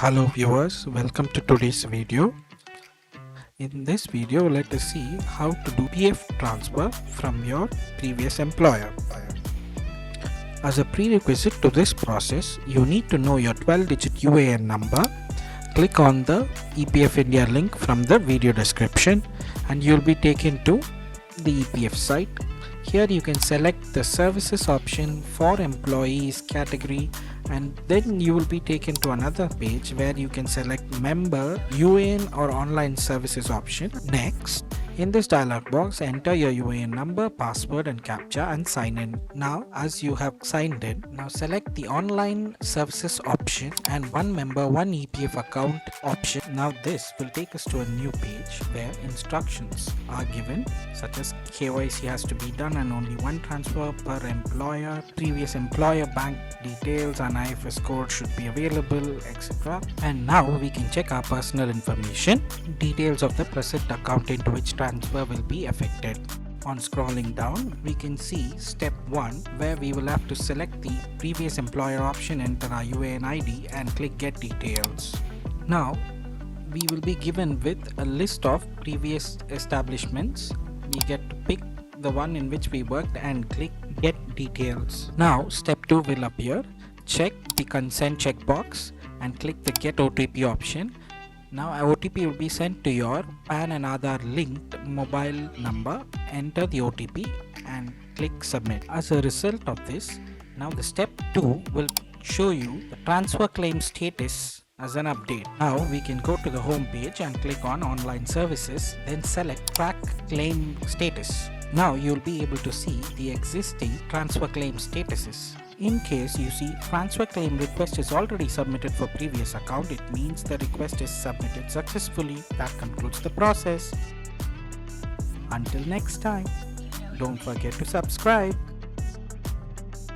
Hello viewers, welcome to today's video. In this video, let us see how to do PF transfer from your previous employer. As a prerequisite to this process, you need to know your 12-digit UAN number. Click on the EPF India link from the video description and you'll be taken to the EPF site. Here you can select the services option for employees category, and then you will be taken to another page where you can select member, UAN or online services option. Next, in this dialog box, enter your UAN number, password and captcha and sign in. Now as you have signed in, now select the online services option and one member, one EPF account option. Now this will take us to a new page where instructions are given, such as KYC has to be done and only one transfer per employer, previous employer bank details and IFS code should be available, etc. And now we can check our personal information, details of the present account into which transfer will be affected. On scrolling down, we can see step 1 where we will have to select the previous employer option, enter our UAN ID and click get details. Now we will be given with a list of previous establishments. We get to pick the one in which we worked and click get details. Now step 2 will appear. Check the consent checkbox and click the get OTP option. Now a OTP will be sent to your PAN and Aadhaar linked mobile number. Enter the OTP and click submit. As a result of this, now the step 2 will show you the transfer claim status as an update. Now we can go to the home page and click on online services, then select track claim status. Now you'll be able to see the existing transfer claim statuses. In case you see transfer claim request is already submitted for previous account, it means the request is submitted successfully. That concludes the process. Until next time, don't forget to subscribe.